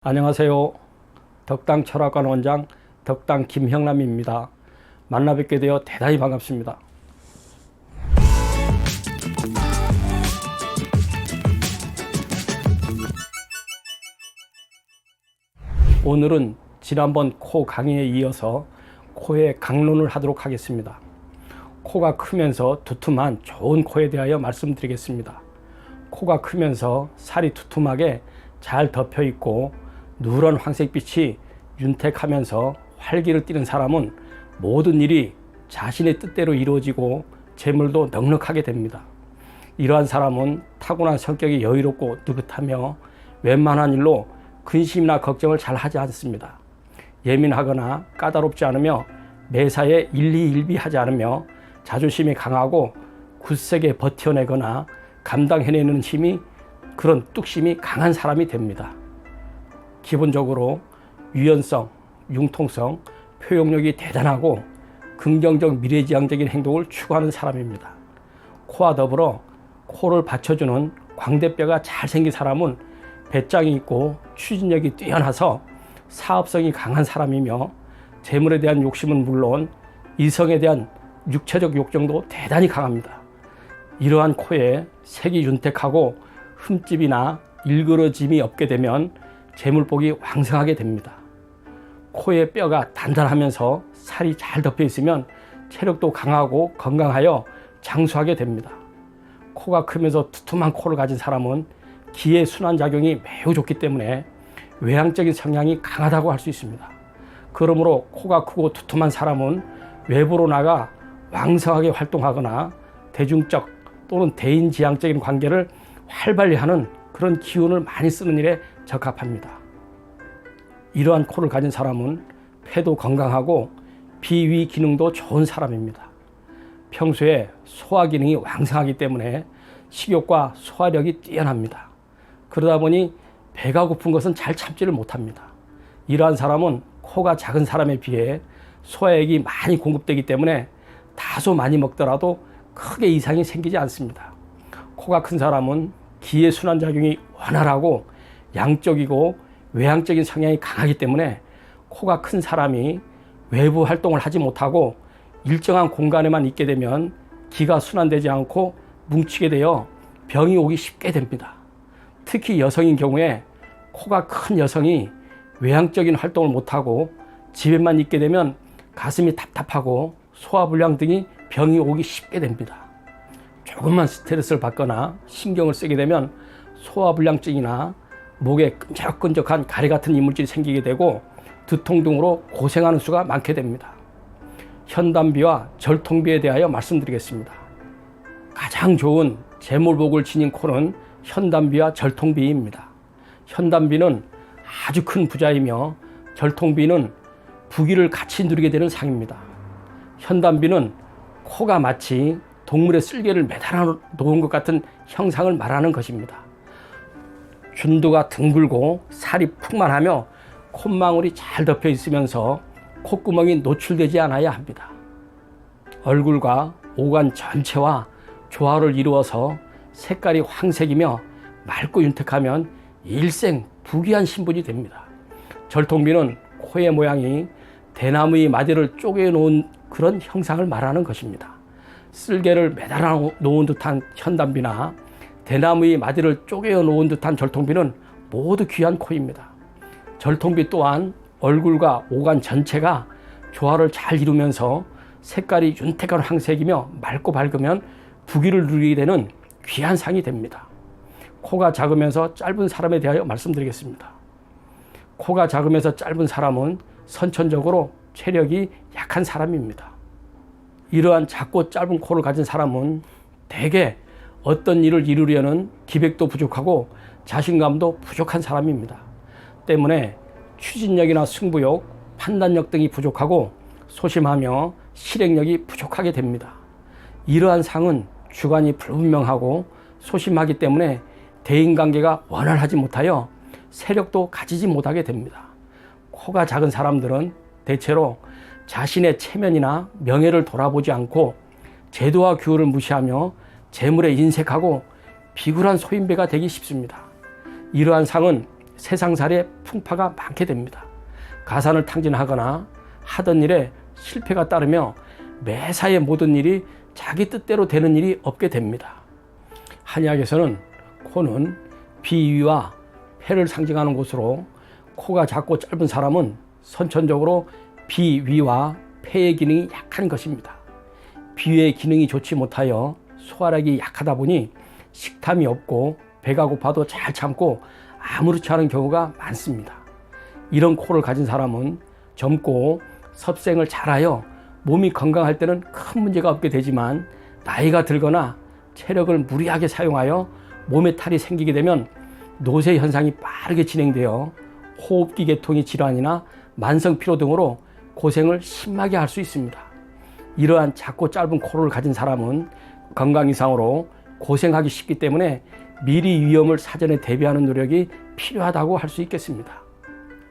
안녕하세요. 덕당 철학관 원장 덕당 김형남입니다. 만나 뵙게 되어 대단히 반갑습니다. 오늘은 지난번 코 강의에 이어서 코의 강론을 하도록 하겠습니다. 코가 크면서 두툼한 좋은 코에 대하여 말씀드리겠습니다. 코가 크면서 살이 두툼하게 잘 덮여 있고 누런 황색빛이 윤택하면서 활기를 띠는 사람은 모든 일이 자신의 뜻대로 이루어지고 재물도 넉넉하게 됩니다. 이러한 사람은 타고난 성격이 여유롭고 느긋하며 웬만한 일로 근심이나 걱정을 잘 하지 않습니다. 예민하거나 까다롭지 않으며 매사에 일희일비하지 않으며 자존심이 강하고 굳세게 버텨내거나 감당해내는 힘이 그런 뚝심이 강한 사람이 됩니다. 기본적으로 유연성, 융통성, 표현력이 대단하고 긍정적 미래지향적인 행동을 추구하는 사람입니다. 코와 더불어 코를 받쳐주는 광대뼈가 잘생긴 사람은 배짱이 있고 추진력이 뛰어나서 사업성이 강한 사람이며 재물에 대한 욕심은 물론 이성에 대한 육체적 욕정도 대단히 강합니다. 이러한 코에 색이 윤택하고 흠집이나 일그러짐이 없게 되면 재물복이 왕성하게 됩니다. 코의 뼈가 단단하면서 살이 잘 덮여 있으면 체력도 강하고 건강하여 장수하게 됩니다. 코가 크면서 두툼한 코를 가진 사람은 기의 순환작용이 매우 좋기 때문에 외향적인 성향이 강하다고 할 수 있습니다. 그러므로 코가 크고 두툼한 사람은 외부로 나가 왕성하게 활동하거나 대중적 또는 대인지향적인 관계를 활발히 하는 그런 기운을 많이 쓰는 일에 적합합니다. 이러한 코를 가진 사람은 폐도 건강하고 비위 기능도 좋은 사람입니다. 평소에 소화 기능이 왕성하기 때문에 식욕과 소화력이 뛰어납니다. 그러다 보니 배가 고픈 것은 잘 참지를 못합니다. 이러한 사람은 코가 작은 사람에 비해 소화액이 많이 공급되기 때문에 다소 많이 먹더라도 크게 이상이 생기지 않습니다. 코가 큰 사람은 기의 순환작용이 원활하고 양적이고 외향적인 성향이 강하기 때문에 코가 큰 사람이 외부 활동을 하지 못하고 일정한 공간에만 있게 되면 기가 순환되지 않고 뭉치게 되어 병이 오기 쉽게 됩니다. 특히 여성인 경우에 코가 큰 여성이 외향적인 활동을 못하고 집에만 있게 되면 가슴이 답답하고 소화불량 등이 병이 오기 쉽게 됩니다. 조금만 스트레스를 받거나 신경을 쓰게 되면 소화불량증이나 목에 끈적끈적한 가래 같은 이물질이 생기게 되고 두통 등으로 고생하는 수가 많게 됩니다. 현담비와 절통비에 대하여 말씀드리겠습니다. 가장 좋은 재물복을 지닌 코는 현담비와 절통비입니다. 현담비는 아주 큰 부자이며 절통비는 부귀를 같이 누리게 되는 상입니다. 현담비는 코가 마치 동물의 쓸개를 매달아 놓은 것 같은 형상을 말하는 것입니다. 준두가 둥글고 살이 풍만하며 콧망울이 잘 덮여 있으면서 콧구멍이 노출되지 않아야 합니다. 얼굴과 오간 전체와 조화를 이루어서 색깔이 황색이며 맑고 윤택하면 일생 부귀한 신분이 됩니다. 절통비는 코의 모양이 대나무의 마디를 쪼개 놓은 그런 형상을 말하는 것입니다. 쓸개를 매달아 놓은 듯한 현담비나 대나무의 마디를 쪼개어 놓은 듯한 절통비는 모두 귀한 코입니다. 절통비 또한 얼굴과 오간 전체가 조화를 잘 이루면서 색깔이 윤택한 황색이며 맑고 밝으면 부귀를 누리게 되는 귀한 상이 됩니다. 코가 작으면서 짧은 사람에 대하여 말씀드리겠습니다. 코가 작으면서 짧은 사람은 선천적으로 체력이 약한 사람입니다. 이러한 작고 짧은 코를 가진 사람은 대개 어떤 일을 이루려는 기백도 부족하고 자신감도 부족한 사람입니다. 때문에 추진력이나 승부욕, 판단력 등이 부족하고 소심하며 실행력이 부족하게 됩니다. 이러한 상은 주관이 불분명하고 소심하기 때문에 대인관계가 원활하지 못하여 세력도 가지지 못하게 됩니다. 코가 작은 사람들은 대체로 자신의 체면이나 명예를 돌아보지 않고 제도와 규율을 무시하며 재물에 인색하고 비굴한 소인배가 되기 쉽습니다. 이러한 상은 세상살이의 풍파가 많게 됩니다. 가산을 탕진하거나 하던 일에 실패가 따르며 매사의 모든 일이 자기 뜻대로 되는 일이 없게 됩니다. 한의학에서는 코는 비위와 폐를 상징하는 곳으로, 코가 작고 짧은 사람은 선천적으로 비위와 폐의 기능이 약한 것입니다. 비위의 기능이 좋지 못하여 소화력이 약하다 보니 식탐이 없고 배가 고파도 잘 참고 아무렇지 않은 경우가 많습니다. 이런 코를 가진 사람은 젊고 섭생을 잘하여 몸이 건강할 때는 큰 문제가 없게 되지만, 나이가 들거나 체력을 무리하게 사용하여 몸에 탈이 생기게 되면 노쇠 현상이 빠르게 진행되어 호흡기 계통의 질환이나 만성 피로 등으로 고생을 심하게 할 수 있습니다. 이러한 작고 짧은 코를 가진 사람은 건강 이상으로 고생하기 쉽기 때문에 미리 위험을 사전에 대비하는 노력이 필요하다고 할 수 있겠습니다.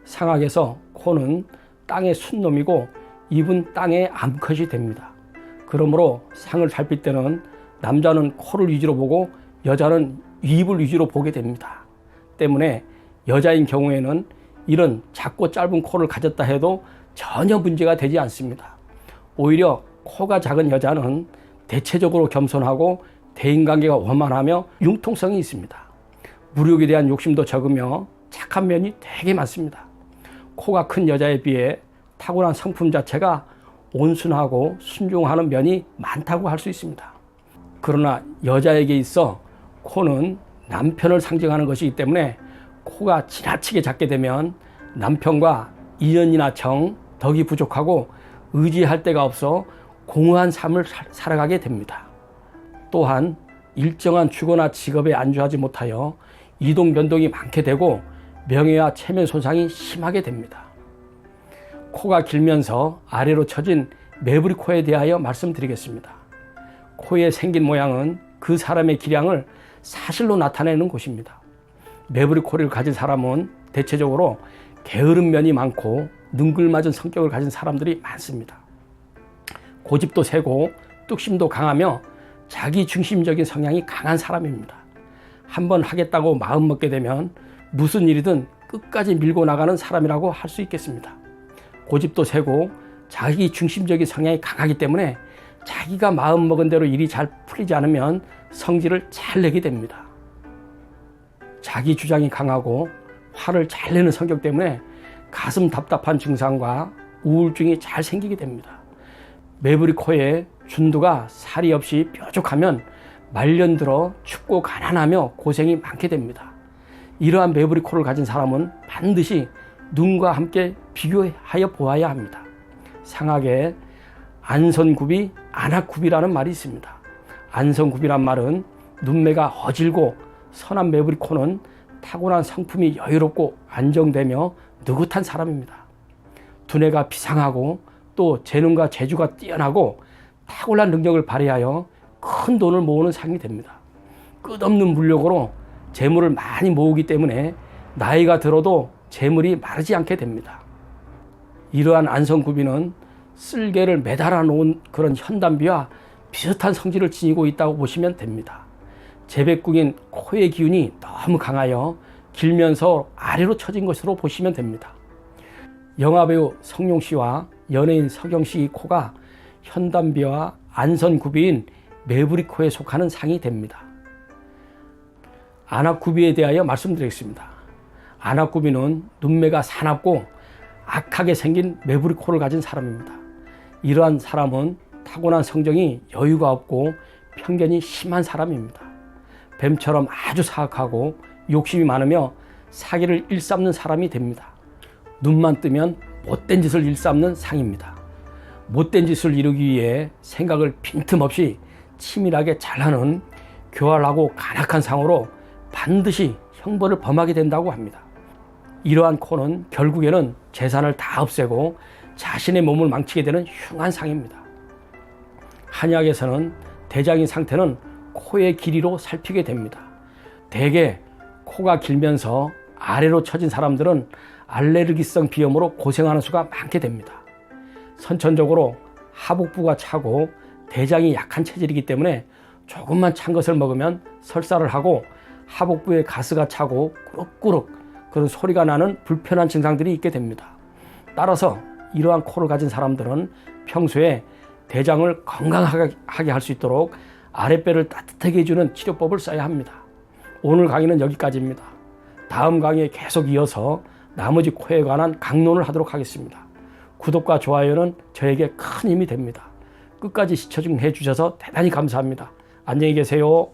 상학에서 코는 땅의 순놈이고 입은 땅의 암컷이 됩니다. 그러므로 상을 살필 때는 남자는 코를 위주로 보고 여자는 입을 위주로 보게 됩니다. 때문에 여자인 경우에는 이런 작고 짧은 코를 가졌다 해도 전혀 문제가 되지 않습니다. 오히려 코가 작은 여자는 대체적으로 겸손하고 대인관계가 원만하며 융통성이 있습니다. 물욕에 대한 욕심도 적으며 착한 면이 되게 많습니다. 코가 큰 여자에 비해 타고난 성품 자체가 온순하고 순종하는 면이 많다고 할 수 있습니다. 그러나 여자에게 있어 코는 남편을 상징하는 것이기 때문에 코가 지나치게 작게 되면 남편과 인연이나 정, 덕이 부족하고 의지할 데가 없어 공허한 삶을 살아가게 됩니다. 또한 일정한 주거나 직업에 안주하지 못하여 이동 변동이 많게 되고 명예와 체면 손상이 심하게 됩니다. 코가 길면서 아래로 처진 매부리 코에 대하여 말씀드리겠습니다. 코의 생긴 모양은 그 사람의 기량을 사실로 나타내는 곳입니다. 매부리 코를 가진 사람은 대체적으로 게으른 면이 많고 능글맞은 성격을 가진 사람들이 많습니다. 고집도 세고 뚝심도 강하며 자기 중심적인 성향이 강한 사람입니다. 한번 하겠다고 마음먹게 되면 무슨 일이든 끝까지 밀고 나가는 사람이라고 할 수 있겠습니다. 고집도 세고 자기 중심적인 성향이 강하기 때문에 자기가 마음먹은 대로 일이 잘 풀리지 않으면 성질을 잘 내게 됩니다. 자기 주장이 강하고 화를 잘 내는 성격 때문에 가슴 답답한 증상과 우울증이 잘 생기게 됩니다. 매부리 코에 준두가 살이 없이 뾰족하면 말년 들어 춥고 가난하며 고생이 많게 됩니다. 이러한 매부리 코를 가진 사람은 반드시 눈과 함께 비교하여 보아야 합니다. 상학에 안선굽이 안학굽이라는 말이 있습니다. 안선굽이란 말은 눈매가 어질고 선한 매부리 코는 타고난 성품이 여유롭고 안정되며 느긋한 사람입니다. 두뇌가 비상하고 또 재능과 재주가 뛰어나고 탁월한 능력을 발휘하여 큰 돈을 모으는 상이 됩니다. 끝없는 물력으로 재물을 많이 모으기 때문에 나이가 들어도 재물이 마르지 않게 됩니다. 이러한 안성구비는 쓸개를 매달아 놓은 그런 현담비와 비슷한 성질을 지니고 있다고 보시면 됩니다. 재백궁인 코의 기운이 너무 강하여 길면서 아래로 처진 것으로 보시면 됩니다. 영화배우 성룡씨와 연예인 서경씨 코가 현담비와 안선구비인 매부리코에 속하는 상이 됩니다. 안학구비에 대하여 말씀드리겠습니다. 안학구비는 눈매가 사납고 악하게 생긴 매부리코를 가진 사람입니다. 이러한 사람은 타고난 성정이 여유가 없고 편견이 심한 사람입니다. 뱀처럼 아주 사악하고 욕심이 많으며 사기를 일삼는 사람이 됩니다. 눈만 뜨면 못된 짓을 일삼는 상입니다. 못된 짓을 이루기 위해 생각을 빈틈없이 치밀하게 잘하는 교활하고 간악한 상으로 반드시 형벌을 범하게 된다고 합니다. 이러한 코는 결국에는 재산을 다 없애고 자신의 몸을 망치게 되는 흉한 상입니다. 한의학에서는 대장인 상태는 코의 길이로 살피게 됩니다. 대개 코가 길면서 아래로 처진 사람들은 알레르기성 비염으로 고생하는 수가 많게 됩니다. 선천적으로 하복부가 차고 대장이 약한 체질이기 때문에 조금만 찬 것을 먹으면 설사를 하고 하복부에 가스가 차고 꾸룩꾸룩 그런 소리가 나는 불편한 증상들이 있게 됩니다. 따라서 이러한 코를 가진 사람들은 평소에 대장을 건강하게 할 수 있도록 아랫배를 따뜻하게 해주는 치료법을 써야 합니다. 오늘 강의는 여기까지입니다. 다음 강의에 계속 이어서 나머지 코에 관한 강론을 하도록 하겠습니다. 구독과 좋아요는 저에게 큰 힘이 됩니다. 끝까지 시청해 주셔서 대단히 감사합니다. 안녕히 계세요.